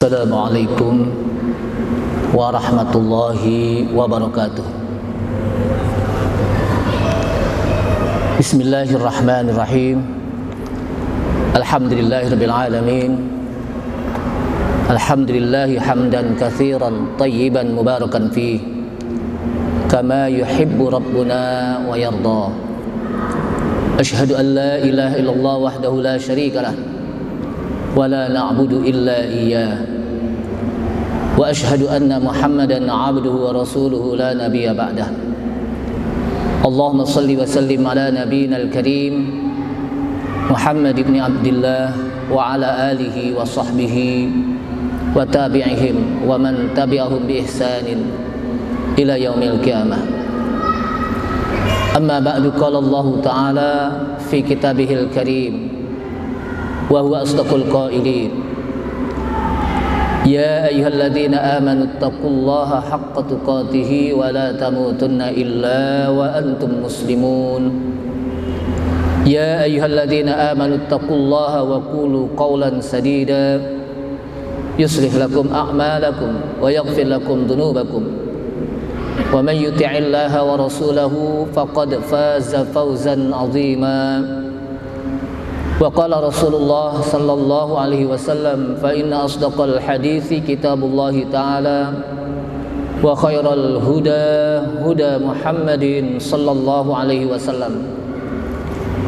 Assalamualaikum warahmatullahi wabarakatuh. Bismillahirrahmanirrahim. Alhamdulillahirabbil alamin. Alhamdulillahi hamdan katsiran tayyiban mubarakan fih kama yuhibbu rabbuna wa yarda. Asyhadu an la ilaha illallah wahdahu la syarika lah wa la na'budu illa iyyah. Wa asyhadu anna Muhammadan 'abduhu wa rasuluhu la nabiyya ba'dah. Allahumma shalli wa sallim ala nabiyyina al-karim Muhammad ibn Abdillah wa ala alihi wa sahbihi wa tabi'ihim wa man tabi'ahum bi ihsanin ila yaumil qiyamah. Amma ba'du, qala Allah ta'ala fi kitabihil karim wa huwa asdaqul qailin. Ya ayyuhalladzina amanu taqullaha haqqa tuqatih wa la tamutunna illa wa antum muslimun. Ya ayyuhalladzina amanu taqullaha wa qulu qawlan sadida yuslih lakum a'malakum wa yaghfir lakum dhunubakum. Wa man yuti'illaha wa rasulahu faqad faza fawzan 'azima. Wa qala Rasulullah sallallahu alaihi wasallam fa inna asdaqal hadithi kitabullahi ta'ala wa khairal huda huda Muhammadin sallallahu alaihi wasallam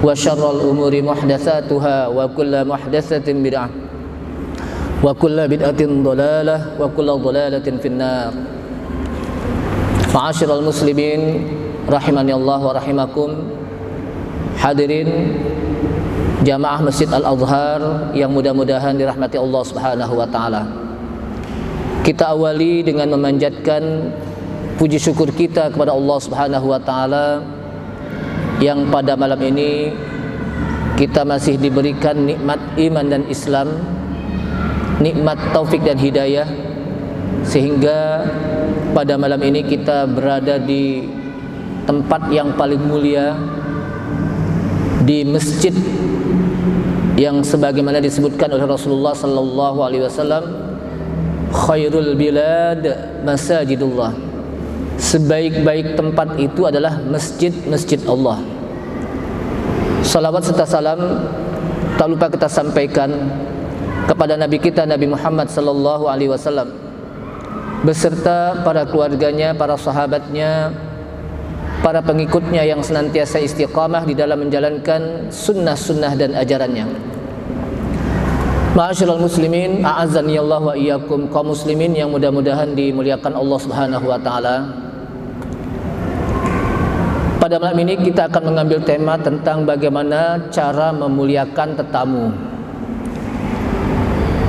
wa syarrul umuri muhdatsatuha wa kullu muhdatsatin bid'ah wa kullu bid'atin dhalalah wa kullu dhalalatin finnar. Ma'asyiral muslimin rahimani Allah wa rahimakum. Hadirin jamaah Masjid Al-Azhar yang mudah-mudahan dirahmati Allah Subhanahu wa taala. Kita awali dengan memanjatkan puji syukur kita kepada Allah Subhanahu wa taala yang pada malam ini kita masih diberikan nikmat iman dan Islam, nikmat taufik dan hidayah, sehingga pada malam ini kita berada di tempat yang paling mulia, di masjid yang sebagaimana disebutkan oleh Rasulullah sallallahu alaihi wasallam, khairul bilad masajidullah. Sebaik-baik tempat itu adalah masjid-masjid Allah. Salawat serta salam tak lupa kita sampaikan kepada Nabi kita Nabi Muhammad sallallahu alaihi wasallam beserta para keluarganya, para sahabatnya, para pengikutnya yang senantiasa istiqamah di dalam menjalankan sunnah-sunnah dan ajarannya. Ma'asyiral muslimin, a'azzani Allah wa iyyakum, kaum muslimin yang mudah-mudahan dimuliakan Allah Subhanahu wa taala. Pada malam ini kita akan mengambil tema tentang bagaimana cara memuliakan tetamu.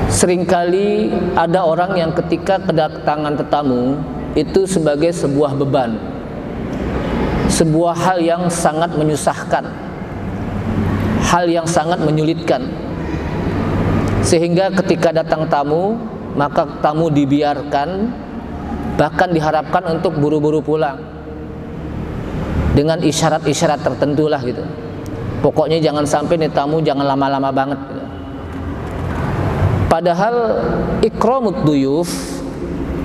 Seringkali ada orang yang ketika kedatangan tetamu itu sebagai sebuah beban, sebuah hal yang sangat menyusahkan, hal yang sangat menyulitkan, sehingga ketika datang tamu maka tamu dibiarkan, bahkan diharapkan untuk buru-buru pulang dengan isyarat-isyarat tertentu lah gitu. Pokoknya jangan sampai nih tamu jangan lama-lama banget gitu. Padahal ikramud duyuf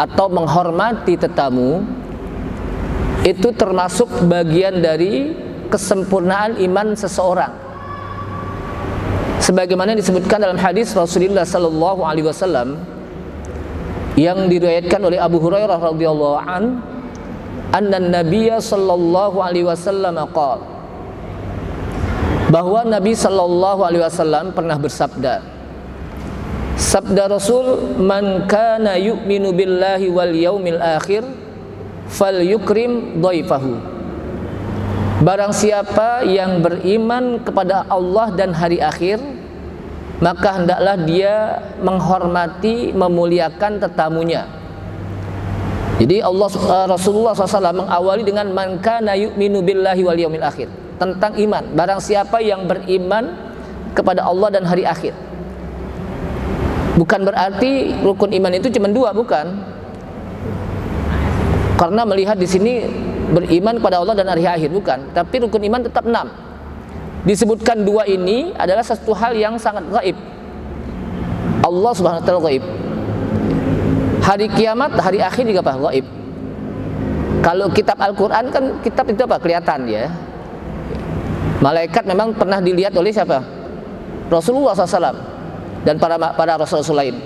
atau menghormati tetamu itu termasuk bagian dari kesempurnaan iman seseorang. Sebagaimana disebutkan dalam hadis Rasulullah sallallahu alaihi wasallam yang diriwayatkan oleh Abu Hurairah radhiyallahu an, anna Nabiyya sallallahu alaihi wasallam qala, bahwa Nabi sallallahu alaihi wasallam pernah bersabda. Sabda Rasul, man kana yu'minu billahi wal yaumil akhir fal yukrim dhaifahu. Barang siapa yang beriman kepada Allah dan hari akhir, maka hendaklah dia menghormati, memuliakan tetamunya. Jadi Rasulullah SAW mengawali dengan man kana yu'minu billahi wal yaumil akhir, tentang iman. Barang siapa yang beriman kepada Allah dan hari akhir. Bukan berarti rukun iman itu cuma dua, bukan. Karena melihat di sini beriman pada Allah dan hari akhir, bukan. Tapi rukun iman tetap 6. Disebutkan dua ini adalah satu hal yang sangat gaib. Allah Subhanahu wa taala gaib. Hari kiamat, hari akhir juga apa? Gaib. Kalau kitab Al-Quran kan kitab itu apa? Kelihatan ya. Malaikat memang pernah dilihat oleh siapa? Rasulullah SAW dan para rasul lain.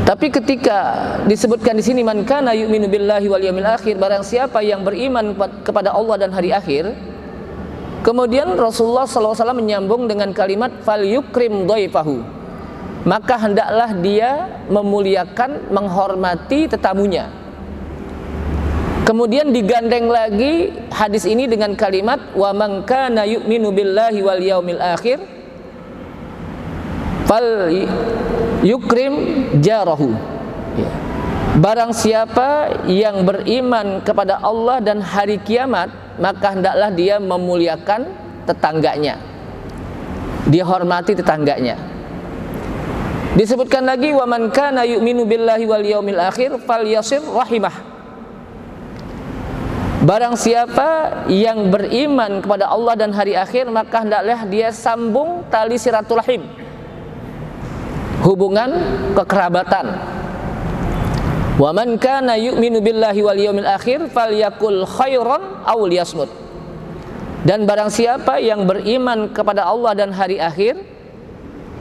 Tapi ketika disebutkan di sini man kana yu'minu billahi wal yawmil akhir, barang siapa yang beriman kepada Allah dan hari akhir, kemudian Rasulullah SAW menyambung dengan kalimat fal yukrim dhaifahu, maka hendaklah dia memuliakan, menghormati tetamunya. Kemudian digandeng lagi hadis ini dengan kalimat wa man kana yu'minu billahi wal yawmil akhir fal yukrim jarahu. Barang siapa yang beriman kepada Allah dan hari kiamat, maka hendaklah dia memuliakan tetangganya, dia hormati tetangganya. Disebutkan lagi wa man kana yu'minu billahi wal yawmil akhir falyasir rahimah. Barang siapa yang beriman kepada Allah dan hari akhir, maka hendaklah dia sambung tali silaturahim, hubungan kekerabatan. Wa man kana yu'minu billahi wal yawmil akhir falyakul khairan aw liyasmut. Dan barang siapa yang beriman kepada Allah dan hari akhir,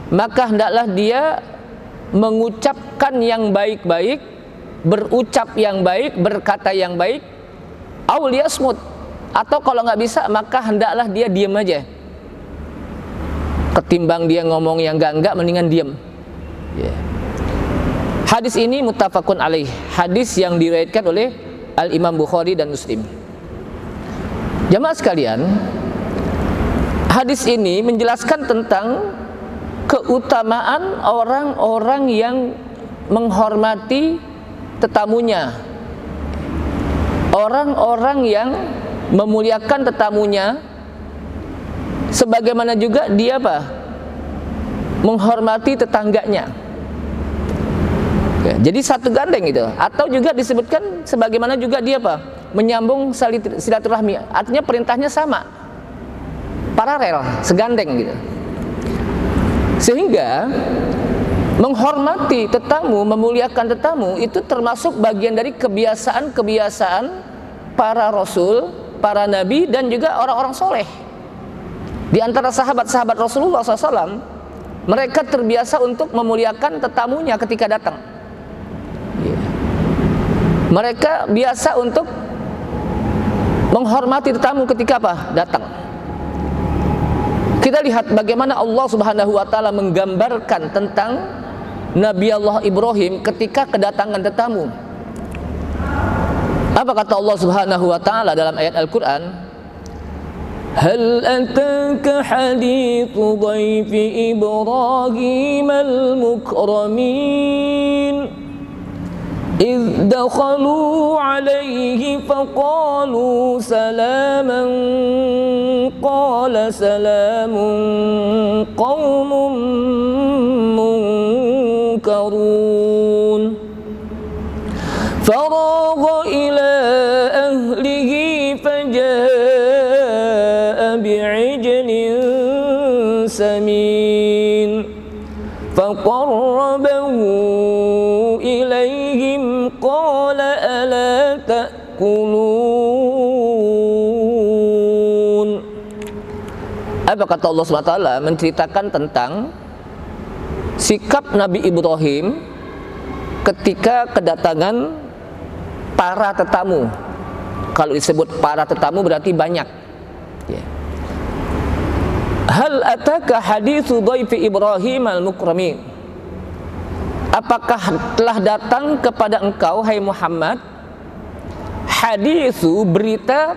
maka hendaklah dia mengucapkan yang baik-baik, berucap yang baik, berkata yang baik, aw liyasmut, atau kalau nggak bisa maka hendaklah dia diam aja. Ketimbang dia ngomong yang enggak, mendingan diam. Hadis ini muttafaqun alaih, hadis yang diriwayatkan oleh Al-Imam Bukhari dan Muslim. Jamaah sekalian, hadis ini menjelaskan tentang keutamaan orang-orang yang menghormati tetamunya, orang-orang yang memuliakan tetamunya, sebagaimana juga dia apa? Menghormati tetangganya. Jadi satu gandeng itu. Atau juga disebutkan sebagaimana juga dia apa? Menyambung silaturahmi. Artinya perintahnya sama, paralel, segandeng gitu. Sehingga menghormati tetamu, memuliakan tetamu itu termasuk bagian dari kebiasaan-kebiasaan para rasul, para nabi, dan juga orang-orang soleh. Di antara sahabat-sahabat Rasulullah SAW, mereka terbiasa untuk memuliakan tetamunya ketika datang. Mereka biasa untuk menghormati tetamu ketika apa? Datang. Kita lihat bagaimana Allah Subhanahu wa taala menggambarkan tentang Nabi Allah Ibrahim ketika kedatangan tetamu. Apa kata Allah Subhanahu wa taala dalam ayat Al-Qur'an? Hal ataka hadithu dhaifi Ibrahim al-mukramin إذ دخلوا عليه فقالوا سلاما قال سلام قوم منكرون فراغ إلى أهله فجاء بعجل سمين فقربه إليهم قال ألا تأكلون. Apa kata Allah SWT menceritakan tentang sikap Nabi Ibrahim ketika kedatangan para tetamu. Kalau disebut para tetamu berarti banyak. Hal ataka hadithu dhaifi Ibrahim al-mukramin. Apakah telah datang kepada engkau hai Muhammad hadithu, berita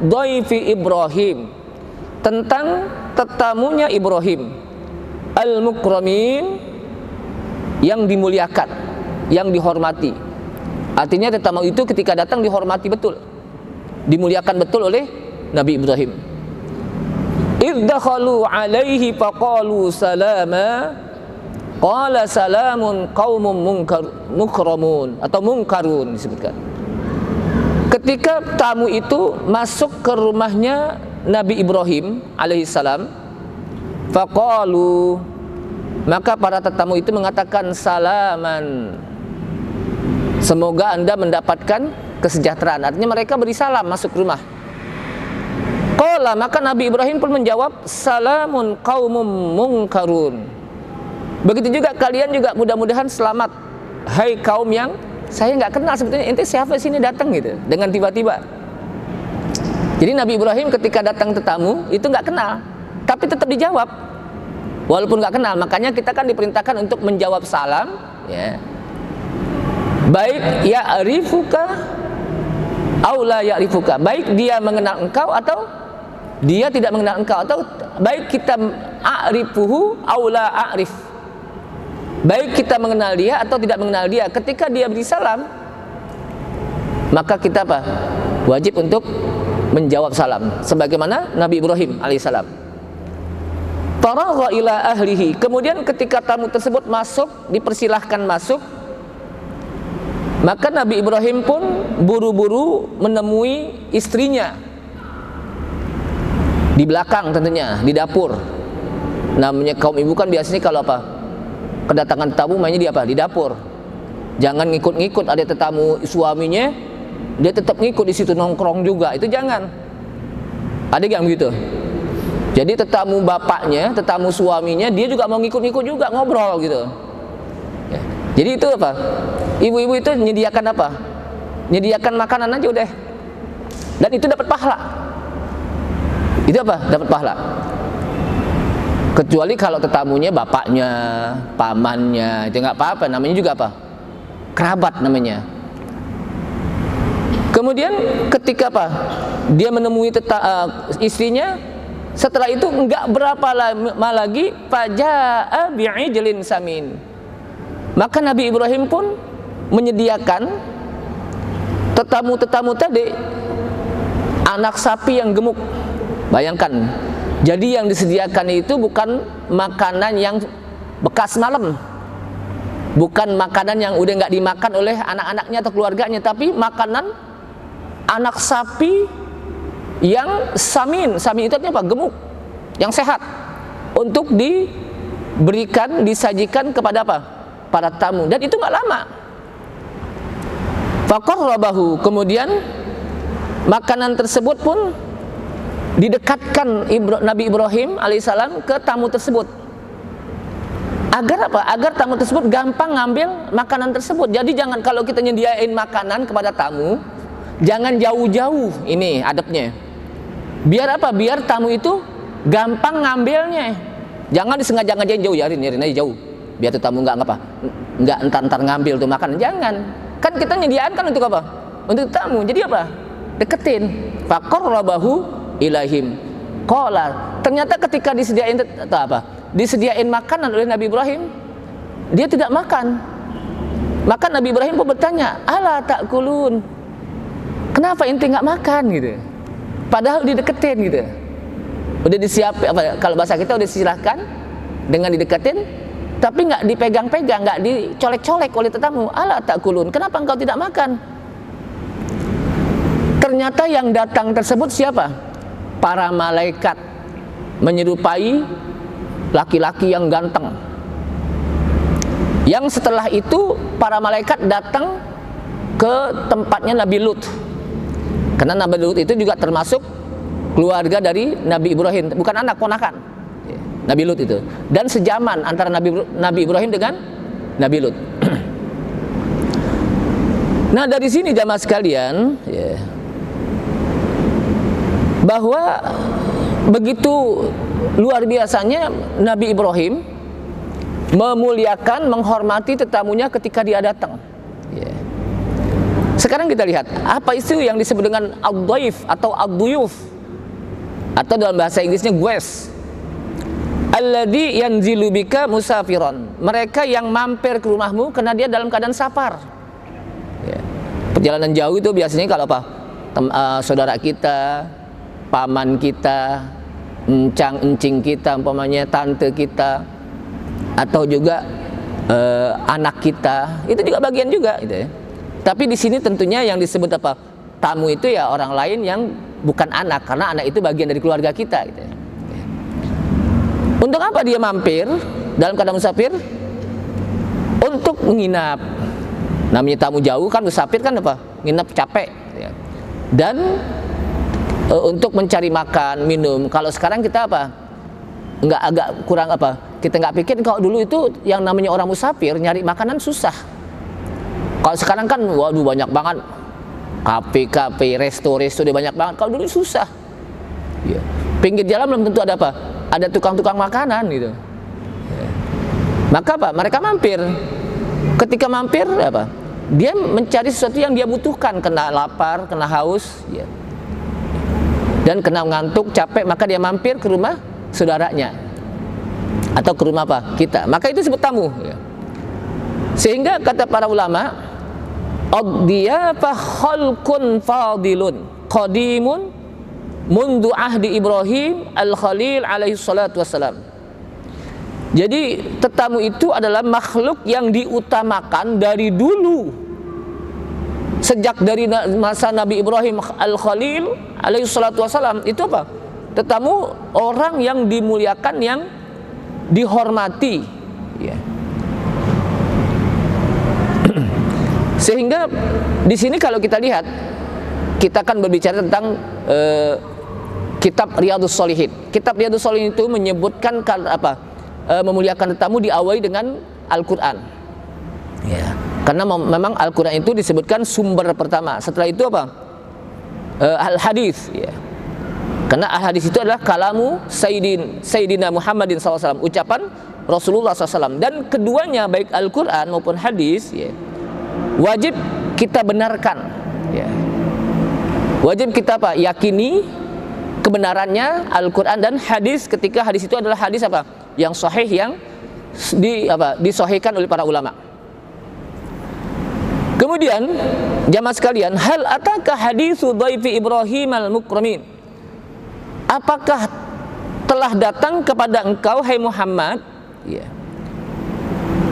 dhaifi Ibrahim, tentang tetamunya Ibrahim al-mukramin, yang dimuliakan, yang dihormati. Artinya tetamu itu ketika datang dihormati betul, dimuliakan betul oleh Nabi Ibrahim. Idh dakhalu alaihi faqalu salama qala salamun qaumun mukramun atau munkarun disebutkan. Ketika tamu itu masuk ke rumahnya Nabi Ibrahim alaihissalam, faqalu, maka para tetamu itu mengatakan salaman, semoga Anda mendapatkan kesejahteraan. Artinya mereka beri salam masuk rumah. Qala, maka Nabi Ibrahim pun menjawab, salamun qaumum munkarun. Begitu juga kalian juga mudah-mudahan selamat, hai kaum yang saya nggak kenal sebetulnya, ente siapa sini datang gitu dengan tiba-tiba. Jadi Nabi Ibrahim ketika datang tetamu itu nggak kenal, tapi tetap dijawab walaupun nggak kenal. Makanya kita kan diperintahkan untuk menjawab salam, ya. Baik ya'rifuka aw la ya'rifuka, baik dia mengenal engkau atau dia tidak mengenal engkau, atau baik kita a'rifuhu aw la a'rif, baik kita mengenal dia atau tidak mengenal dia. Ketika dia beri salam, maka kita apa? Wajib untuk menjawab salam sebagaimana Nabi Ibrahim alaihissalam. Faragha ila ahlihi, kemudian ketika tamu tersebut masuk, dipersilahkan masuk, maka Nabi Ibrahim pun buru-buru menemui istrinya di belakang, tentunya di dapur. Namanya kaum ibu kan biasanya kalau apa, kedatangan tamu mainnya di apa, di dapur. Jangan ngikut-ngikut, ada tetamu suaminya dia tetap ngikut di situ nongkrong juga, itu jangan. Ada yang begitu. Jadi tetamu bapaknya, tetamu suaminya, dia juga mau ngikut-ngikut juga, ngobrol gitu. Ya. Jadi itu apa? Ibu-ibu itu menyediakan apa? Menyediakan makanan aja udah. Dan itu dapat pahala. Itu apa? Dapat pahala. Kecuali kalau tetamunya bapaknya, pamannya, itu nggak apa-apa. Namanya juga apa? Kerabat namanya. Kemudian ketika apa? Dia menemui istrinya, setelah itu enggak berapa lama lagi faja'a bi'ijlin samin. Maka Nabi Ibrahim pun menyediakan tetamu-tetamu tadi anak sapi yang gemuk. Bayangkan. Jadi yang disediakan itu bukan makanan yang bekas malam, bukan makanan yang udah nggak dimakan oleh anak-anaknya atau keluarganya, tapi makanan anak sapi yang samin. Samin itu artinya apa? Gemuk, yang sehat, untuk diberikan, disajikan kepada apa? Para tamu. Dan itu nggak lama. Faqarrabahu, kemudian makanan tersebut pun didekatkan Nabi Ibrahim alaihissalam ke tamu tersebut. Agar apa? Agar tamu tersebut gampang ngambil makanan tersebut. Jadi jangan, kalau kita nyediain makanan kepada tamu, jangan jauh-jauh. Ini adabnya. Biar apa? Biar tamu itu gampang ngambilnya. Jangan disengaja-ngajain jauh, yarin aja jauh. Biar tuh tamu nggak entar ngambil tuh makanan. Jangan. Kan kita nyediain kan untuk apa? Untuk tamu. Jadi apa? Deketin. Faqarrabahu ilahim. Qala, ternyata ketika disediain apa? Disediain makanan oleh Nabi Ibrahim, dia tidak makan. Maka Nabi Ibrahim pun bertanya, ala ta'kulun, kenapa ente nggak makan gitu? Padahal dideketin gitu. Udah disiapin, apa, kalau bahasa kita udah disilahkan dengan dideketin, tapi nggak dipegang-pegang, nggak dicolek-colek oleh tetamu. Ala ta'kulun, kenapa engkau tidak makan? Ternyata yang datang tersebut siapa? Para malaikat menyerupai laki-laki yang ganteng. Yang setelah itu para malaikat datang ke tempatnya Nabi Lut. Karena Nabi Lut itu juga termasuk keluarga dari Nabi Ibrahim, bukan anak, ponakan Nabi Lut itu. Dan sejaman antara Nabi Ibrahim dengan Nabi Lut. Nah, dari sini jamaah sekalian, ya, bahwa begitu luar biasanya Nabi Ibrahim memuliakan, menghormati tetamunya ketika dia datang. Yeah. Sekarang kita lihat apa isu yang disebut dengan ad-dhaif atau ad-dhuyuf, atau dalam bahasa Inggrisnya guest. Alladzi yanzilu bika musafiron, mereka yang mampir ke rumahmu karena dia dalam keadaan safar. Yeah. Perjalanan jauh itu biasanya kalau apa? Saudara kita, paman kita, encang-encing kita, umpamanya tante kita, atau juga anak kita, itu juga bagian juga gitu ya. Tapi di sini tentunya yang disebut apa? Tamu itu ya orang lain yang bukan anak, karena anak itu bagian dari keluarga kita gitu ya. Untuk apa dia mampir? dalam keadaan musafir untuk menginap. Namanya tamu jauh kan, musafir kan apa? Nginap capek ya. Dan untuk mencari makan, minum. Kalau sekarang kita apa? Agak kurang apa? Kita nggak pikir kalau dulu itu yang namanya orang musafir nyari makanan susah. Kalau sekarang kan waduh banyak banget. Kafe, resto dia banyak banget. Kalau dulu susah. Ya. Pinggir jalan belum tentu ada apa? Ada tukang-tukang makanan gitu. Ya. Maka apa? Mereka mampir. Ketika mampir apa? Dia mencari sesuatu yang dia butuhkan, kena lapar, kena haus, ya. Dan kena ngantuk, capek, maka dia mampir ke rumah saudaranya atau ke rumah apa? Kita. Maka itu disebut tamu. Ya. Sehingga kata para ulama, ad-diyafa khalqun fadilun qadimun mundu ahdi Ibrahim al-Khalil alaihi salatu wassalam. Jadi tetamu itu adalah makhluk yang diutamakan dari dulu, sejak dari masa Nabi Ibrahim al-Khalil alaihi salatu wassalam. Itu apa? Tetamu orang yang dimuliakan, yang dihormati ya. Sehingga di sini kalau kita lihat, kita akan berbicara tentang kitab Riyadhus Shalihin. Kitab Riyadhus Shalihin itu menyebutkan memuliakan tetamu diawali dengan Al-Quran. Ya, karena memang Al-Quran itu disebutkan sumber pertama. Setelah itu apa? Al-Hadis. Ya. Karena Al-Hadis itu adalah kalamu Sayyidina Muhammadin SAW, ucapan Rasulullah SAW. Dan keduanya baik Al-Quran maupun Hadis, ya, wajib kita benarkan, ya. Wajib kita apa? Yakini kebenarannya Al-Quran dan hadis, ketika hadis itu adalah hadis apa? Yang sahih, yang disahihkan oleh para ulama. Kemudian jamaah sekalian, hal ataka haditsu dhaifi Ibrahim al-mukramin? Apakah telah datang kepada engkau hai Muhammad, ya,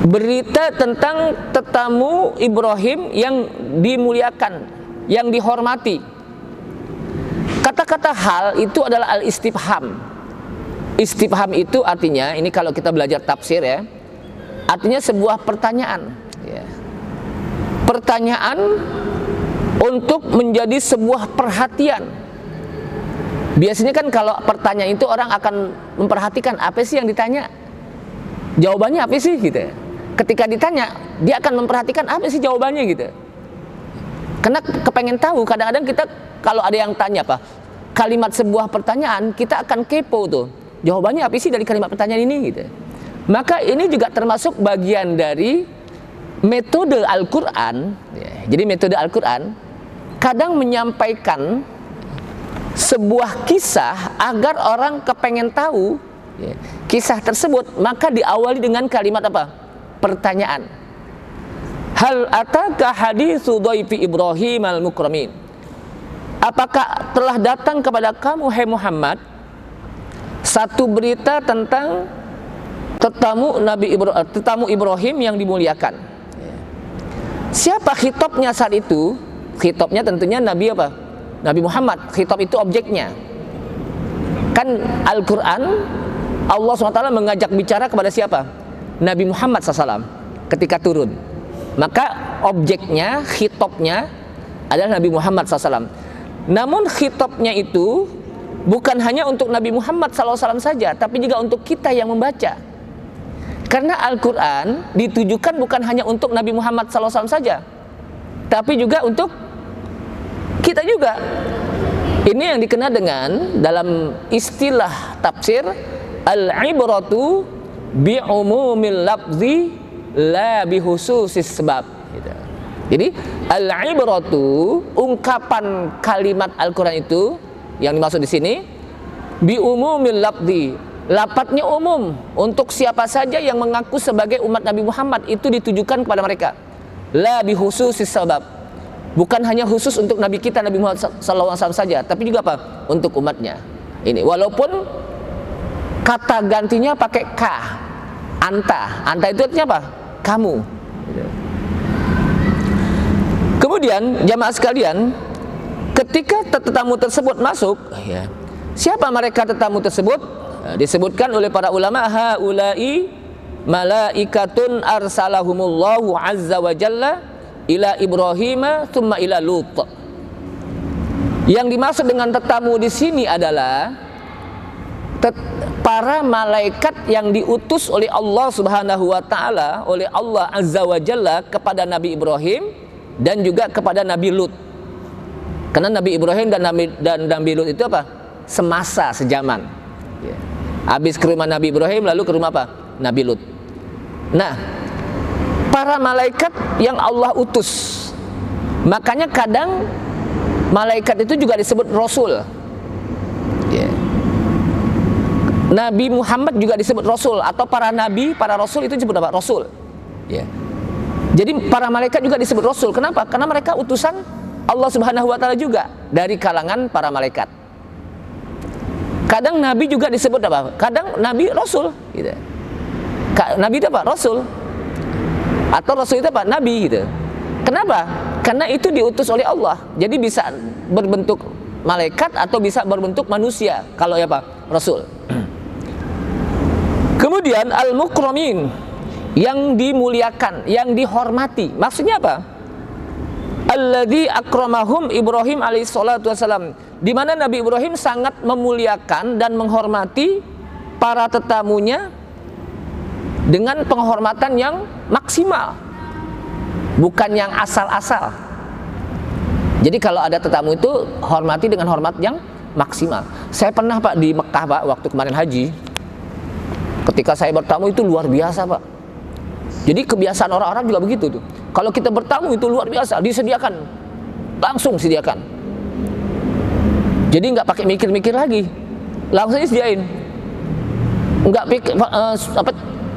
berita tentang tetamu Ibrahim yang dimuliakan, yang dihormati? Kata-kata hal itu adalah al-istifham. Istifham itu artinya, ini kalau kita belajar tafsir ya, artinya sebuah pertanyaan, ya. Pertanyaan untuk menjadi sebuah perhatian. Biasanya kan kalau pertanyaan itu orang akan memperhatikan apa sih yang ditanya, jawabannya apa sih gitu. Ketika ditanya, dia akan memperhatikan apa sih jawabannya gitu. Karena kepengen tahu, kadang-kadang kita kalau ada yang tanya apa, kalimat sebuah pertanyaan, kita akan kepo tuh. Jawabannya apa sih dari kalimat pertanyaan ini gitu. Maka ini juga termasuk bagian dari metode Al-Quran, ya. Jadi metode Al-Quran kadang menyampaikan sebuah kisah agar orang kepengen tahu, ya, kisah tersebut, maka diawali dengan kalimat apa? Pertanyaan. Hal ataka haditsu dhaifi Ibrahim al-mukramin? Apakah telah datang kepada kamu hai Muhammad satu berita tentang tetamu Ibrahim yang dimuliakan? Siapa khitabnya saat itu? Khitabnya tentunya Nabi apa? Nabi Muhammad. Khitab itu objeknya. Kan Al-Quran Allah SWT mengajak bicara kepada siapa? Nabi Muhammad SAW ketika turun. Maka objeknya, khitabnya adalah Nabi Muhammad SAW. Namun khitabnya itu bukan hanya untuk Nabi Muhammad SAW saja, tapi juga untuk kita yang membaca. Karena Al-Quran ditujukan bukan hanya untuk Nabi Muhammad SAW saja, tapi juga untuk kita juga. Ini yang dikenal dengan dalam istilah tafsir al-ibratu bi'umumil lafzi la bihususis sebab, gitu. Jadi al-ibratu, ungkapan kalimat Al-Quran itu yang dimaksud di sini bi'umumil lafzi, lafadznya umum untuk siapa saja yang mengaku sebagai umat Nabi Muhammad, itu ditujukan kepada mereka. La bihususis sebab, bukan hanya khusus untuk Nabi kita Nabi Muhammad SAW saja, tapi juga apa? Untuk umatnya. Ini walaupun kata gantinya pakai ka, anta. Anta itu artinya apa? Kamu. Kemudian jamaah sekalian, ketika tetamu tersebut masuk, ya, siapa mereka tetamu tersebut? Disebutkan oleh para ulama, haula'i malaikatun arsalahumullahu azza wa jalla ila Ibrahim thumma ila Lut. Yang dimaksud dengan tetamu di sini adalah para malaikat yang diutus oleh Allah Subhanahu wa taala, oleh Allah Azza wa Jalla kepada Nabi Ibrahim dan juga kepada Nabi Lut. Karena Nabi Ibrahim dan Nabi Lut itu apa? Semasa, sejaman. Habis ke rumah Nabi Ibrahim lalu ke rumah apa? Nabi Lut. Nah, para malaikat yang Allah utus. Makanya kadang malaikat itu juga disebut rasul. Nabi Muhammad juga disebut rasul, atau para nabi, para rasul itu disebut apa? Rasul. Jadi para malaikat juga disebut rasul. Kenapa? Karena mereka utusan Allah Subhanahu wa taala juga dari kalangan para malaikat. Kadang nabi juga disebut apa? Kadang nabi rasul gitu. Nabi itu apa? Rasul. Atau rasul itu apa? Nabi gitu. Kenapa? Karena itu diutus oleh Allah. Jadi bisa berbentuk malaikat atau bisa berbentuk manusia kalau ya apa? Rasul. Kemudian al-mukramin, yang dimuliakan, yang dihormati. Maksudnya apa? Alladzi akramahum Ibrahim alaihi salatu wasalam, di mana Nabi Ibrahim sangat memuliakan dan menghormati para tetamunya dengan penghormatan yang maksimal, bukan yang asal-asal. Jadi kalau ada tetamu itu hormati dengan hormat yang maksimal. Saya pernah Pak di Mekah Pak waktu kemarin haji. Ketika saya bertamu itu luar biasa Pak. Jadi kebiasaan orang Arab juga begitu tuh. Kalau kita bertamu itu luar biasa, disediakan, langsung sediakan. Jadi nggak pakai mikir-mikir lagi, langsung disediain. Nggak pikir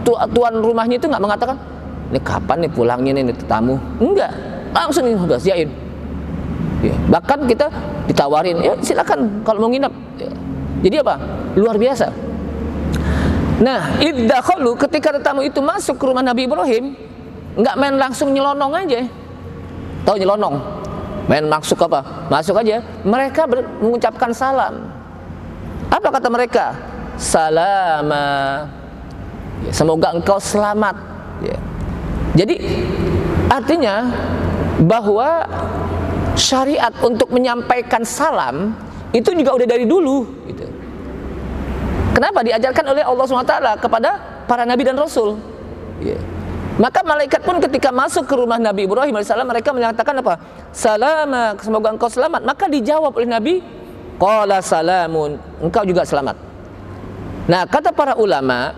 tuan rumahnya itu nggak mengatakan, ini kapan nih pulangnya nih tetamu? Enggak, langsung nih udah sediain. Bahkan kita ditawarin, ya silakan kalau mau nginep. Jadi apa? Luar biasa. Nah, iddakhalu, ketika tetamu itu masuk ke rumah Nabi Ibrahim, nggak main langsung nyelonong aja. Tahu nyelonong? Main masuk apa? Masuk aja. Mereka mengucapkan salam. Apa kata mereka? Salama. Semoga engkau selamat. Jadi artinya bahwa syariat untuk menyampaikan salam itu juga udah dari dulu. Gitu. Kenapa? Diajarkan oleh Allah SWT kepada para nabi dan rasul. Maka malaikat pun ketika masuk ke rumah Nabi Ibrahim AS, mereka menyatakan apa? Salama, semoga engkau selamat. Maka dijawab oleh Nabi, qala salamun, engkau juga selamat. Nah, kata para ulama,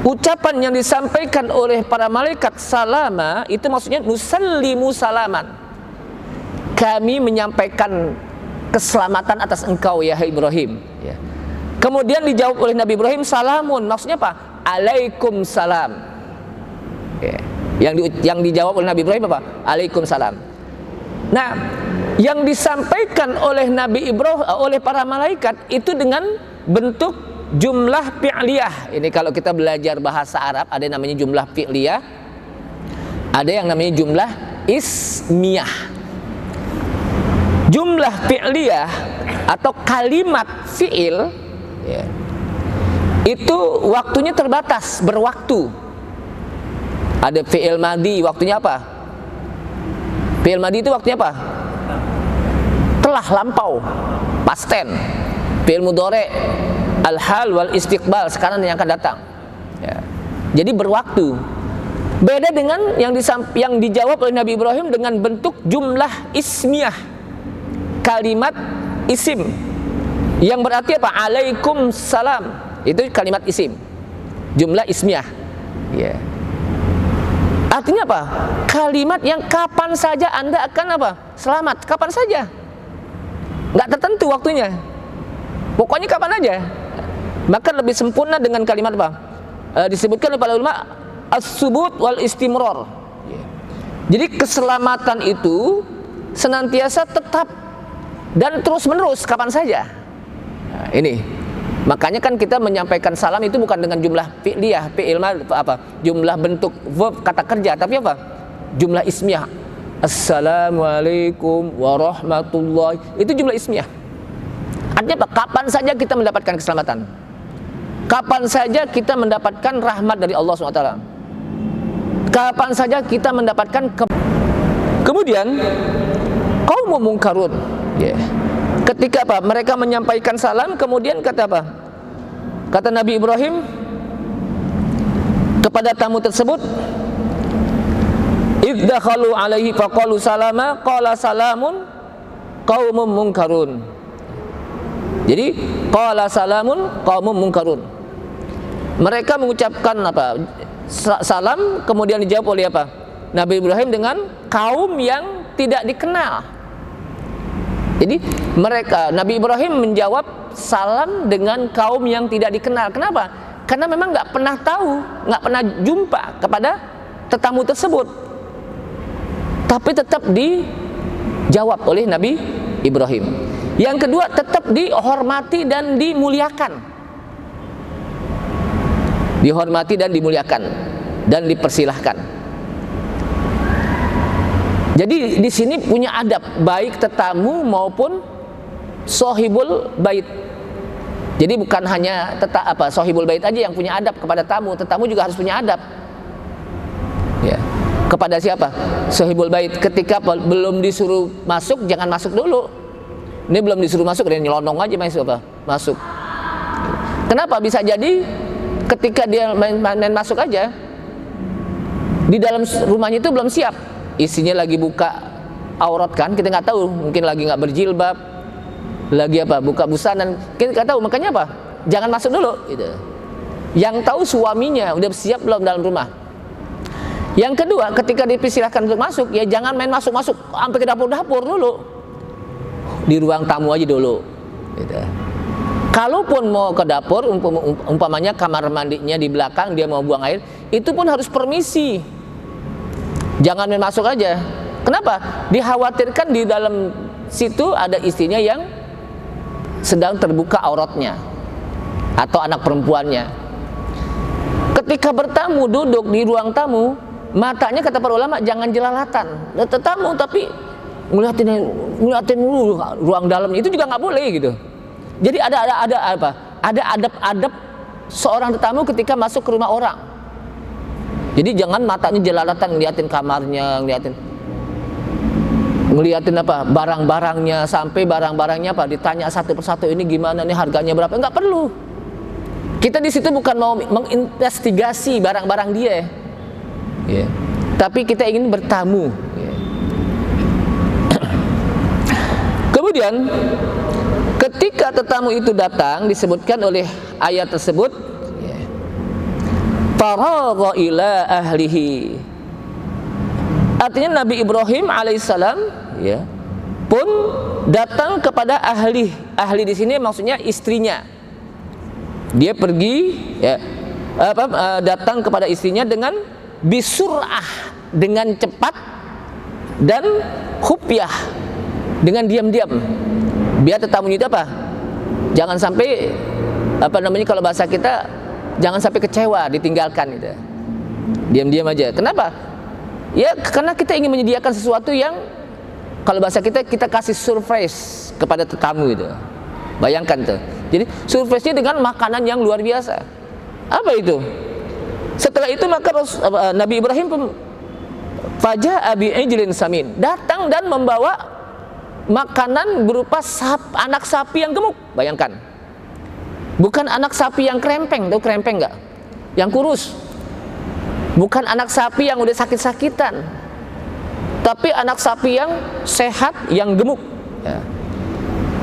ucapan yang disampaikan oleh para malaikat salama itu maksudnya nusallimu salaman. Kami menyampaikan keselamatan atas engkau ya Ibrahim. Kemudian dijawab oleh Nabi Ibrahim salamun, maksudnya apa? Alaikumussalam. Yang dijawab oleh Nabi Ibrahim apa? Alaikumussalam. Nah, yang disampaikan oleh Nabi Ibrahim oleh para malaikat itu dengan bentuk jumlah fi'liyah. Ini kalau kita belajar bahasa Arab ada yang namanya jumlah fi'liyah, ada yang namanya jumlah ismiyah. Jumlah fi'liyah atau kalimat fi'il itu waktunya terbatas, berwaktu. Ada fi'il madi, waktunya apa? Fi'il madi itu waktunya apa? Telah, lampau, past tense. Fi'il mudhari, al-hal wal istiqbal, sekarang yang akan datang. Jadi berwaktu. Beda dengan yang dijawab oleh Nabi Ibrahim dengan bentuk jumlah ismiyah, kalimat isim, yang berarti apa? Alaikumussalam. Itu kalimat isim, jumlah ismiyah. Artinya apa? Kalimat yang kapan saja Anda akan apa? Selamat, kapan saja. Nggak tertentu waktunya. Pokoknya kapan aja. Maka lebih sempurna dengan kalimat apa? Disebutkan oleh para ulama as-subut wal istimrar. Jadi keselamatan itu senantiasa tetap dan terus menerus kapan saja. Nah, ini makanya kan kita menyampaikan salam itu bukan dengan jumlah fi'liyah, fi'il apa? Jumlah bentuk verb kata kerja, tapi apa? Jumlah ismiyah. Assalamualaikum warahmatullahi. Itu jumlah ismiyah. Artinya apa? Kapan saja kita mendapatkan keselamatan. Kapan saja kita mendapatkan rahmat dari Allah SWT. Kapan saja kita mendapatkan kemudian kaum mungkarun, ketika apa? Mereka menyampaikan salam, kemudian kata apa? Kata Nabi Ibrahim kepada tamu tersebut, iddakhalu alaihi faqalu salama qala salamun qaumum munkarun. Jadi qala salamun qaumum munkarun. Mereka mengucapkan apa? Salam, kemudian dijawab oleh apa? Nabi Ibrahim dengan kaum yang tidak dikenal. Jadi Nabi Ibrahim menjawab salam dengan kaum yang tidak dikenal. Kenapa? Karena memang nggak pernah tahu, nggak pernah jumpa kepada tetamu tersebut. Tapi tetap dijawab oleh Nabi Ibrahim. Yang kedua, tetap dihormati dan dimuliakan. Dihormati dan dimuliakan dan dipersilahkan. Jadi di sini punya adab baik tetamu maupun sohibul bait. Jadi bukan hanya sohibul bait aja yang punya adab kepada tamu, tetamu juga harus punya adab. Ya. Kepada siapa? Sohibul bait. Ketika belum disuruh masuk, jangan masuk dulu. Ini belum disuruh masuk, dia nyelonong aja masuk. Kenapa? Bisa jadi ketika dia main masuk aja, di dalam rumahnya itu belum siap, isinya lagi buka aurat kan, kita nggak tahu, mungkin lagi nggak berjilbab, lagi buka busana, kita nggak tahu. Makanya apa? Jangan masuk dulu. Gitu. Yang tahu suaminya udah siap belum dalam rumah. Yang kedua, ketika dipersilahkan untuk masuk, ya jangan main masuk sampai ke dapur dulu. Di ruang tamu aja dulu. Gitu. Kalaupun mau ke dapur, umpamanya kamar mandinya di belakang, dia mau buang air, itu pun harus permisi. Jangan main masuk aja. Kenapa? Dikhawatirkan di dalam situ ada istrinya yang sedang terbuka auratnya atau anak perempuannya. Ketika bertamu duduk di ruang tamu, matanya kata para ulama jangan jelalatan. Tetamu tapi ngeliatin ruang dalamnya, itu juga nggak boleh gitu. Jadi ada adab-adab seorang tetamu ketika masuk ke rumah orang. Jadi jangan matanya jelalatan ngeliatin kamarnya, ngeliatin barang-barangnya, sampai barang-barangnya ditanya satu persatu, ini gimana nih, harganya berapa? Enggak perlu. Kita di situ bukan mau menginvestigasi barang-barang dia, tapi kita ingin bertamu. Kemudian ketika tetamu itu datang, disebutkan oleh ayat tersebut, faragha ila ahlihi. Artinya Nabi Ibrahim alaihissalam pun datang kepada ahli. Ahli di sini maksudnya istrinya. Dia pergi datang kepada istrinya dengan bisur'ah, dengan cepat, dan khufyah, dengan diam-diam. Biar tetamunya itu jangan sampai kalau bahasa kita, jangan sampai kecewa, ditinggalkan gitu. Diam-diam aja. Kenapa? Ya karena kita ingin menyediakan sesuatu yang kalau bahasa kita kasih surprise kepada tetamu gitu. Bayangkan tuh. Jadi surprise-nya dengan makanan yang luar biasa. Apa itu? Setelah itu maka Nabi Ibrahim faja'a bi'ijlin samin, datang dan membawa makanan berupa anak sapi yang gemuk. Bayangkan, bukan anak sapi yang krempeng, tahu krempeng nggak? Yang kurus. Bukan anak sapi yang udah sakit-sakitan, tapi anak sapi yang sehat, yang gemuk.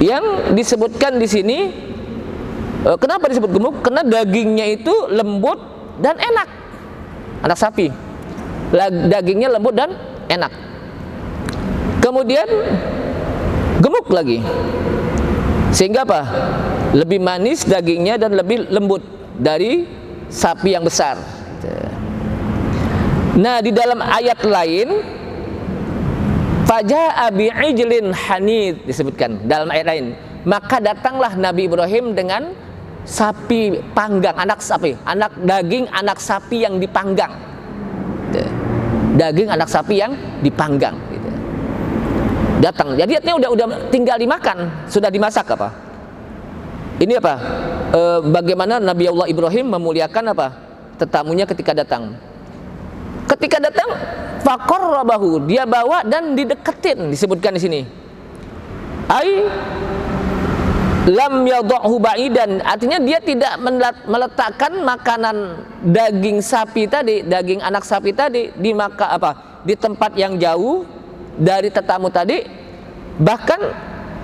Yang disebutkan di sini, kenapa disebut gemuk? Karena dagingnya itu lembut dan enak. Anak sapi, dagingnya lembut dan enak. Kemudian gemuk lagi, sehingga lebih manis dagingnya dan lebih lembut dari sapi yang besar. Nah, di dalam ayat lain faja'a bi'ijlin hanid disebutkan dalam ayat lain, maka datanglah Nabi Ibrahim dengan sapi panggang, anak daging anak sapi yang dipanggang. Daging anak sapi yang dipanggang gitu. Datang. Jadi artinya udah tinggal dimakan, sudah dimasak Ini apa? Bagaimana Nabi Allah Ibrahim memuliakan apa? Tetamunya ketika datang. Ketika datang, faqarrabahu, dia bawa dan dideketin, disebutkan di sini. Ai lam yadhahu ba'idan, artinya dia tidak meletakkan makanan daging sapi tadi, daging anak sapi tadi di di tempat yang jauh dari tetamu tadi, bahkan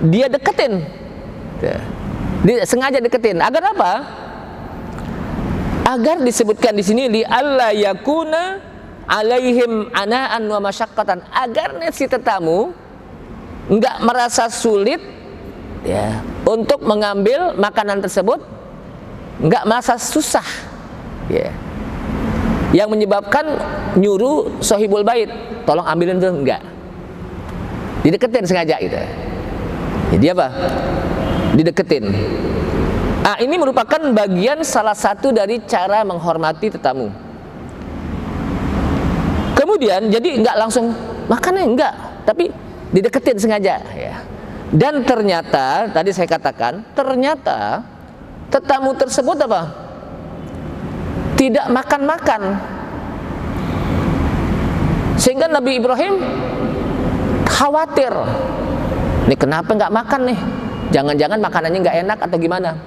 dia deketin. Dia sengaja deketin. Agar apa? Agar disebutkan di sini li alla yakuna alaihim anaan wa masyaqqatan, agar si tetamu enggak merasa sulit ya untuk mengambil makanan tersebut, enggak merasa susah ya. Yang menyebabkan nyuruh sahibul bait, tolong ambilin tuh, enggak. Dideketin sengaja gitu. Jadi apa? Dideketin. Ah, ini merupakan bagian salah satu dari cara menghormati tetamu. Kemudian jadi enggak langsung makannya, enggak, tapi dideketin sengaja ya. Dan ternyata tadi saya katakan, ternyata tetamu tersebut apa? Tidak makan-makan. Sehingga Nabi Ibrahim khawatir. Nih kenapa enggak makan nih? Jangan-jangan makanannya nggak enak atau gimana?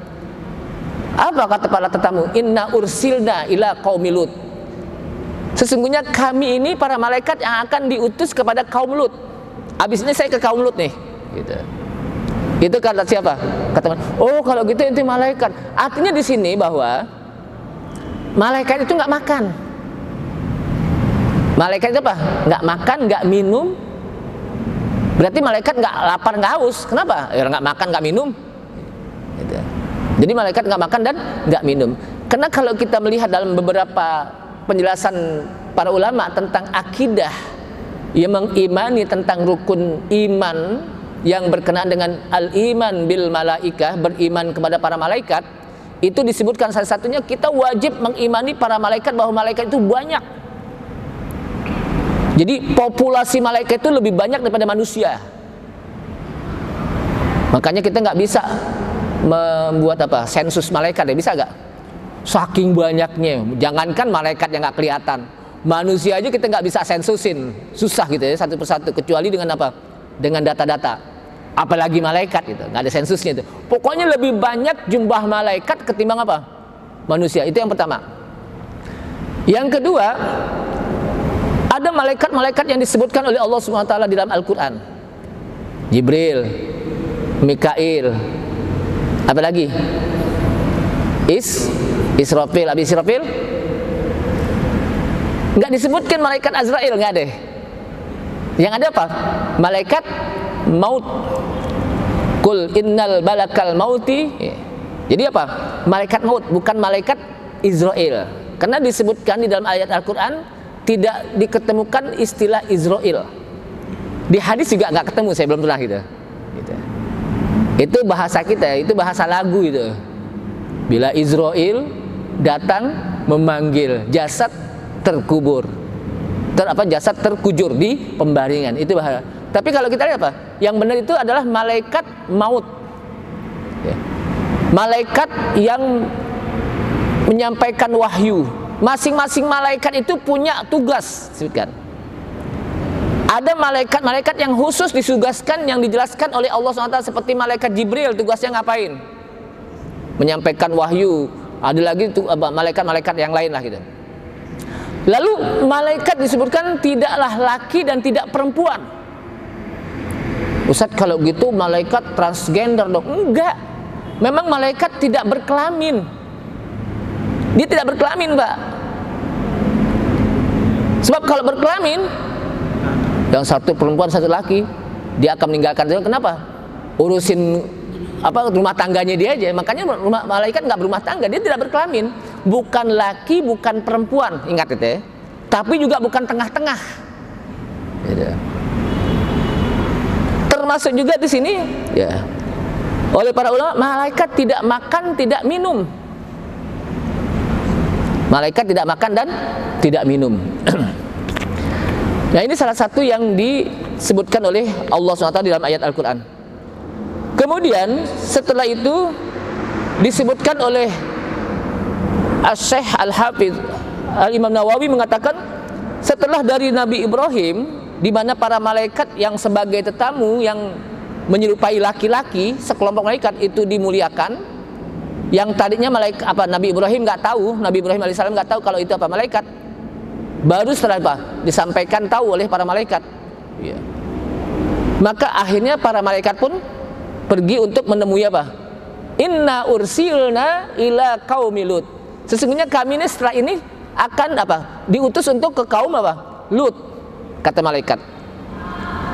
Apa kata para tetamu? Inna ursilna ila qaumi Lut. Sesungguhnya kami ini para malaikat yang akan diutus kepada kaum Lut. Habis ini saya ke kaum Lut nih. Gitu. Itu kata siapa? Kata, oh kalau gitu itu malaikat. Artinya di sini bahwa malaikat itu nggak makan. Malaikat itu apa? Nggak makan, nggak minum. Berarti malaikat nggak lapar, nggak haus. Kenapa? Ya nggak makan, nggak minum. Gitu. Jadi malaikat nggak makan dan nggak minum. Karena kalau kita melihat dalam beberapa penjelasan para ulama tentang akidah yang mengimani tentang rukun iman yang berkenaan dengan al-iman bil malaikah, beriman kepada para malaikat, itu disebutkan salah satunya kita wajib mengimani para malaikat, bahwa malaikat itu banyak. Jadi populasi malaikat itu lebih banyak daripada manusia. Makanya kita nggak bisa membuat apa sensus malaikat, ya bisa nggak? Saking banyaknya, jangankan malaikat yang nggak kelihatan, manusia aja kita nggak bisa sensusin, susah gitu ya satu persatu, kecuali dengan apa? Dengan data-data. Apalagi malaikat gitu, nggak ada sensusnya itu. Pokoknya lebih banyak jumlah malaikat ketimbang apa? Manusia. Itu yang pertama. Yang kedua, ada malaikat-malaikat yang disebutkan oleh Allah SWT di dalam Al-Quran. Jibril, Mikail, apa lagi? Israfil. Habis Israfil nggak disebutkan malaikat Azrail, nggak ada. Yang ada apa? Malaikat maut. Kul innal balakal mauti. Jadi apa? Malaikat maut, bukan malaikat Israel. Karena disebutkan di dalam ayat Al-Quran tidak diketemukan istilah Israel. Di hadis juga nggak ketemu, saya belum pernah gitu. Itu bahasa kita, itu bahasa lagu itu. Bila Israel datang memanggil, jasad terkubur, jasad terkujur di pembaringan. Itu bahasa. Tapi kalau kita lihat apa? Yang benar itu adalah malaikat maut. Ya. Malaikat yang menyampaikan wahyu. Masing-masing malaikat itu punya tugas, sebutkan. Ada malaikat-malaikat yang khusus ditugaskan, yang dijelaskan oleh Allah SWT, seperti malaikat Jibril, tugasnya ngapain? Menyampaikan wahyu. Ada lagi malaikat-malaikat yang lain lah gitu. Lalu malaikat disebutkan tidaklah laki dan tidak perempuan. Ustaz, kalau gitu malaikat transgender dong? Enggak. Memang malaikat tidak berkelamin. Dia tidak berkelamin, Pak. Sebab kalau berkelamin, yang satu perempuan, satu laki, dia akan meninggalkan dia. Kenapa? Urusin rumah tangganya dia aja. Makanya malaikat nggak berumah tangga, dia tidak berkelamin. Bukan laki, bukan perempuan, ingat itu ya. Tapi juga bukan tengah-tengah. Gitu. Termasuk juga di sini, ya, oleh para ulama, malaikat tidak makan, tidak minum. Malaikat tidak makan dan tidak minum. Nah, ini salah satu yang disebutkan oleh Allah SWT di dalam ayat Al-Quran. Kemudian setelah itu disebutkan oleh Syekh Al-Hafidz Al-Imam Nawawi mengatakan, setelah dari Nabi Ibrahim, di mana para malaikat yang sebagai tetamu yang menyerupai laki-laki, sekelompok malaikat itu dimuliakan, yang tadinya malaikat Nabi Ibrahim nggak tahu, Nabi Ibrahim alaihissalam nggak tahu kalau itu malaikat, baru setelah disampaikan tahu oleh para malaikat. Ya. Maka akhirnya para malaikat pun pergi untuk menemui Inna ursilna ila qaumi Lut. Sesungguhnya kami ini setelah ini akan diutus untuk ke kaum Lut, kata malaikat.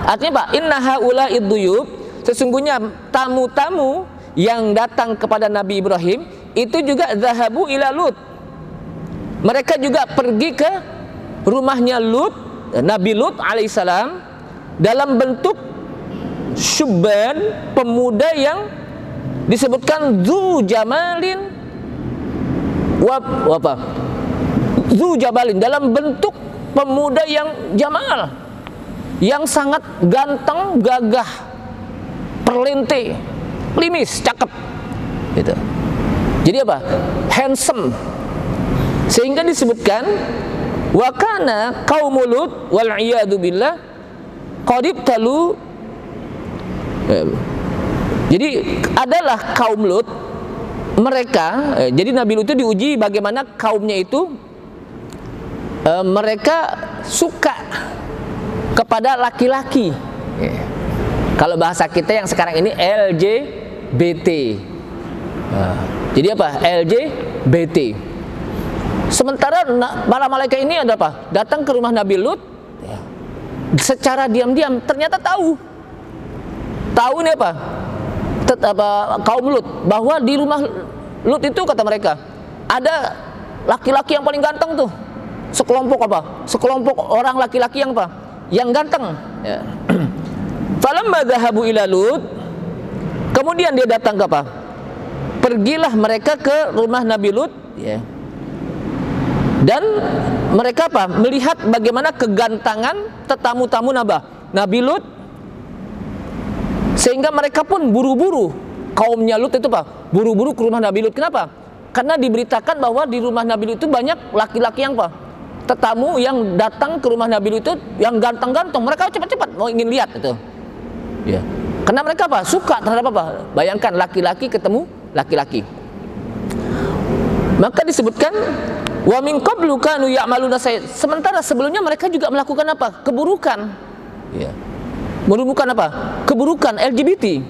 Artinya inna haula idduyub, sesungguhnya tamu-tamu yang datang kepada Nabi Ibrahim itu juga zahabu ila Lut. Mereka juga pergi ke rumahnya Lut, Nabi Lut alaihissalam, dalam bentuk syubban, pemuda yang disebutkan zu jamalin zu jabalin, dalam bentuk pemuda yang jamal, yang sangat ganteng, gagah, perlente, limis, cakep gitu. Jadi handsome. Sehingga disebutkan wa kana qaumul Lut wal iyadu billah qadib talu. Jadi adalah kaum Lut, mereka, jadi Nabi Lut itu diuji bagaimana kaumnya itu mereka suka kepada laki-laki. Kalau bahasa kita yang sekarang ini LGBT. Jadi LGBT. Sementara para malaikat ini ada datang ke rumah Nabi Lut secara diam-diam, ternyata tahu ini kaum Lut, bahwa di rumah Lut itu kata mereka ada laki-laki yang paling ganteng tuh, sekelompok orang laki-laki yang ganteng. Ya. Falamma dhahabu ila Lut, kemudian dia datang ke pergilah mereka ke rumah Nabi Lut, ya. Dan mereka melihat bagaimana kegantangan tetamu-tamu Nabi Lut, sehingga mereka pun buru-buru, kaumnya Lut itu buru-buru ke rumah Nabi Lut. Kenapa? Karena diberitakan bahwa di rumah Nabi Lut itu banyak laki-laki yang tetamu yang datang ke rumah Nabi Lut itu yang ganteng-ganteng. Mereka cepat-cepat mau ingin lihat itu. Ya. Karena mereka suka terhadap bayangkan laki-laki ketemu laki-laki. Maka disebutkan wa min qablu kanu ya'maluna sayyi'at. Sementara sebelumnya mereka juga melakukan keburukan. Ya. Merumuskan keburukan LGBT.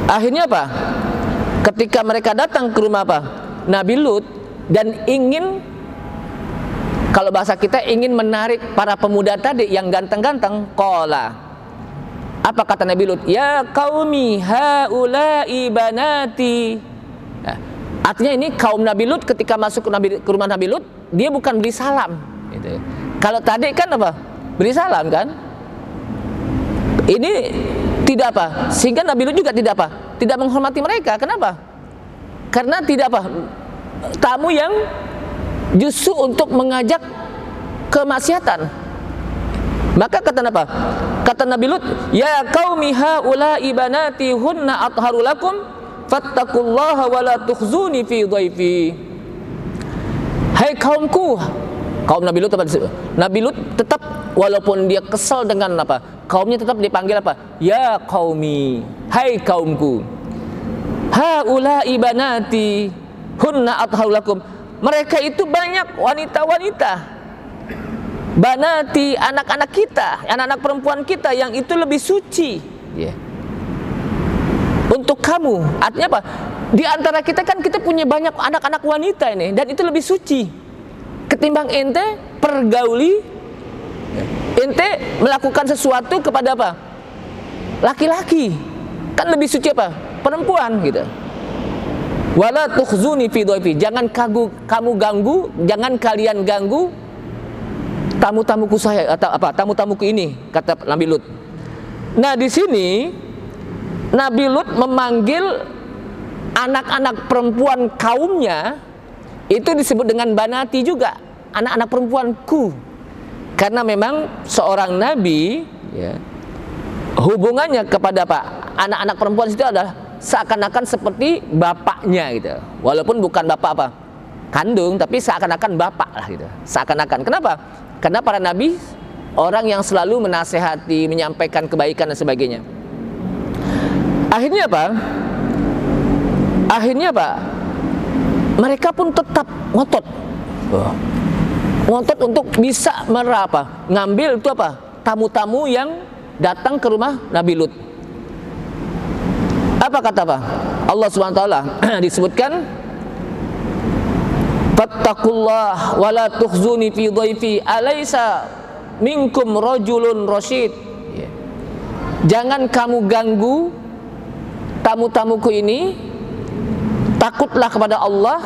Akhirnya ketika mereka datang ke rumah Nabi Lut dan ingin, kalau bahasa kita ingin menarik para pemuda tadi yang ganteng-ganteng, qala, apa kata Nabi Lut? Ya qaumi haula'i banati. Nah, artinya ini kaum Nabi Lut ketika masuk ke rumah Nabi Lut, dia bukan beri salam gitu. Kalau tadi kan beri salam kan? Ini tidak sehingga Nabi Lut juga tidak menghormati mereka. Kenapa? Karena tidak tamu yang justru untuk mengajak kemaksiatan. Maka kata Nabi Lut, ya qaumi haula'i banati hunna atharu lakum fattaqullaha wa la tukhzuni fi dhaifi. Hai kaumku, kaum Nabi Lut Nabi Lut tetap, walaupun dia kesal dengan kaumnya, tetap dipanggil ya qaumi, hai kaumku. Haula'i banati hunna atharu lakum. Mereka itu banyak wanita-wanita, banati, anak-anak kita, anak-anak perempuan kita yang itu lebih suci, yeah, untuk kamu. Artinya di antara kita kan kita punya banyak anak-anak wanita ini, dan itu lebih suci ketimbang ente pergauli, ente melakukan sesuatu kepada laki-laki, kan lebih suci perempuan gitu. Wala tukhzuni fi dhaifi, jangan kamu ganggu, jangan kalian ganggu tamu-tamuku saya atau tamu-tamuku ini, kata Nabi Lut. Nah, di sini Nabi Lut memanggil anak-anak perempuan kaumnya itu disebut dengan banati juga, anak-anak perempuanku. Karena memang seorang nabi, ya, hubungannya kepada anak-anak perempuan itu adalah seakan-akan seperti bapaknya gitu. Walaupun bukan bapak apa? Kandung, tapi seakan-akan bapak lah gitu. Seakan-akan. Kenapa? Karena para nabi orang yang selalu menasehati, menyampaikan kebaikan dan sebagainya. Akhirnya apa? Akhirnya apa? Mereka pun tetap ngotot. Ngotot untuk bisa ngambil itu apa? Tamu-tamu yang datang ke rumah Nabi Lut. Apa kata apa? Allah Subhanahu wa taala disebutkan, fattaqullah wa la tukhzuni fi dhaifi alaysa minkum rajulun rasyid. Jangan kamu ganggu tamu-tamuku ini, takutlah kepada Allah.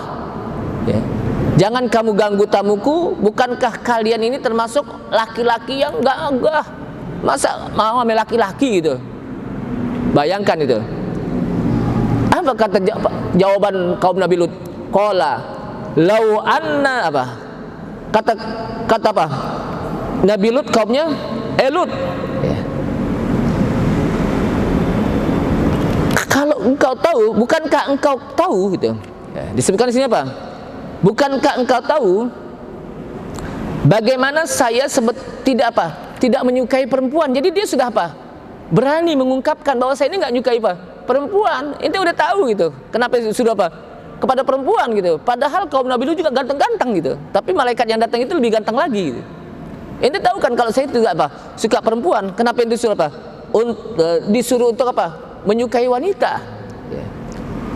Jangan kamu ganggu tamuku. Bukankah kalian ini termasuk laki-laki yang gagah? Masa mau ambil laki-laki gitu? Bayangkan itu. Apa kata jawaban kaum Nabi Lut? Qala lau anna apa? Kata apa? Nabi Lut kaumnya Lut. Kalau engkau tahu, bukankah engkau tahu gitu? Disebutkan di sini apa? Bukankah engkau tahu bagaimana saya tidak apa? Tidak menyukai perempuan. Jadi dia sudah apa? Berani mengungkapkan bahwa saya ini nggak nyukai apa? Perempuan. Ente udah tahu gitu. Kenapa sudah apa? Kepada perempuan gitu. Padahal kaum Nabi Lut juga ganteng-ganteng gitu. Tapi malaikat yang datang itu lebih ganteng lagi gitu. Ente tahu kan kalau saya tidak apa? Suka perempuan. Kenapa ente disuruh apa? Disuruh untuk apa? Menyukai wanita.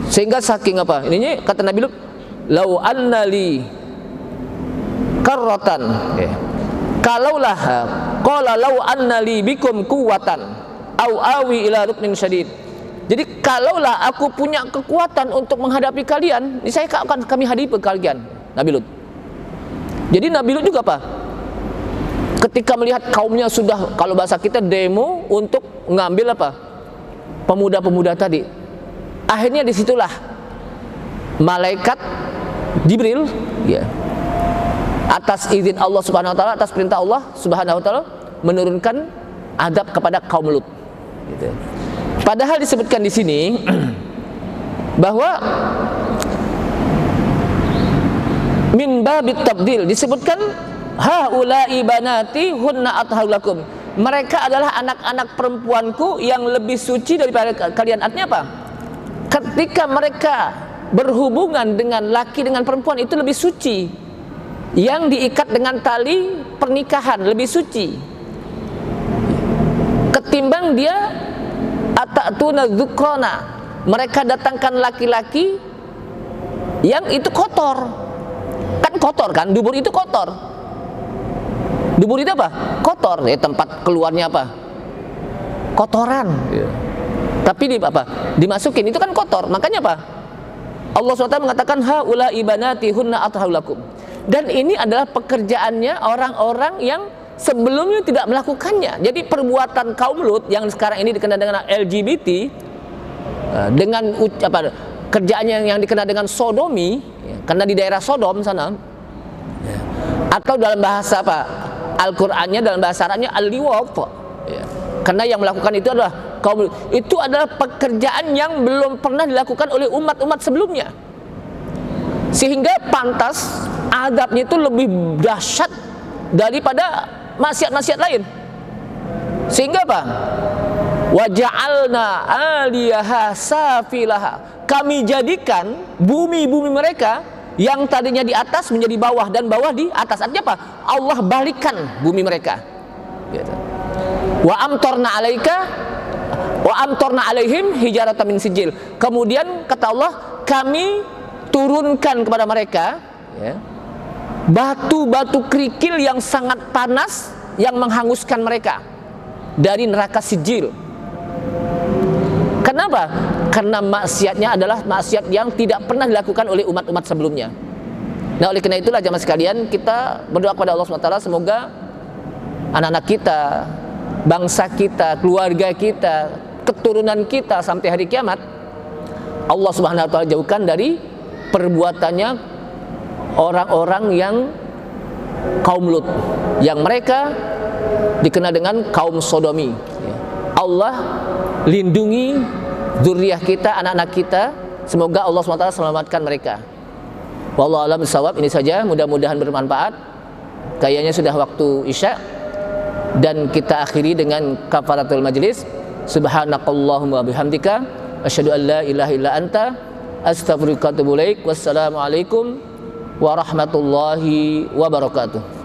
Sehingga saking apa? Ininya kata Nabi Lut, lau annali karratan. Kalaulah qala lau annali bikum quwwatan au awi ila ruknin syadid. Jadi kalaulah aku punya kekuatan untuk menghadapi kalian, saya akan kami hadapi kalian, Nabi Lut. Jadi Nabi Lut juga apa? Ketika melihat kaumnya sudah, kalau bahasa kita demo untuk mengambil apa? Pemuda-pemuda tadi. Akhirnya disitulah malaikat Jibril, atas izin Allah Subhanahu wa taala, atas perintah Allah Subhanahu wa taala, menurunkan adab kepada kaum Lut. Gitu. Padahal disebutkan di sini bahwa min babit tabdil, disebutkan haula'i banati hunna athharu lakum. Mereka adalah anak-anak perempuanku yang lebih suci daripada kalian. Artinya apa? Ketika mereka berhubungan dengan laki dengan perempuan itu lebih suci. Yang diikat dengan tali pernikahan lebih suci ketimbang dia atatuna dzukrana, mereka datangkan laki-laki yang itu kotor. Kan kotor kan, dubur itu kotor. Dubur itu apa? Kotor, tempat keluarnya apa? Kotoran. Tapi dimasukin itu kan kotor. Makanya apa? Allah SWT mengatakan haula'i banati hunna athharu lakum. Dan ini adalah pekerjaannya orang-orang yang sebelumnya tidak melakukannya. Jadi perbuatan kaum Lut yang sekarang ini dikenal dengan LGBT, dengan kerjaannya yang dikenal dengan sodomi, karena di daerah Sodom sana, atau dalam bahasa apa? Al-Qur'annya dalam bahasa Arabnya al-liwat. Karena yang melakukan itu adalah kaum Lut. Itu adalah pekerjaan yang belum pernah dilakukan oleh umat-umat sebelumnya. Sehingga pantas adabnya itu lebih dahsyat daripada maksiat-maksiat lain. Sehingga apa? Waja'alna 'aliyaha safilaha. Kami jadikan bumi-bumi mereka yang tadinya di atas menjadi bawah dan bawah di atas. Artinya apa? Allah balikan bumi mereka. Gitu. Wa amtarna 'alaihim hijaratan min sijil. Kemudian kata Allah, kami turunkan kepada mereka batu-batu kerikil yang sangat panas yang menghanguskan mereka dari neraka sijil. Kenapa? Karena maksiatnya adalah maksiat yang tidak pernah dilakukan oleh umat-umat sebelumnya. Nah, oleh karena itulah jamaah sekalian, kita berdoa kepada Allah SWT semoga anak-anak kita, bangsa kita, keluarga kita, keturunan kita sampai hari kiamat Allah Subhanahu wa taala jauhkan dari perbuatannya orang-orang yang kaum Lut, yang mereka dikenal dengan kaum sodomi. Allah lindungi zuriyah kita, anak-anak kita. Semoga Allah SWT selamatkan mereka. Wallahu a'lam bishawab. Ini saja, mudah-mudahan bermanfaat. Kayaknya sudah waktu Isya, dan kita akhiri dengan kafaratul majlis. Subhanakallahumma bihamdika asyhadu an la ilaha illa anta astaghfiruka wa atubu ilaik. Wassalamualaikum warahmatullahi wabarakatuh.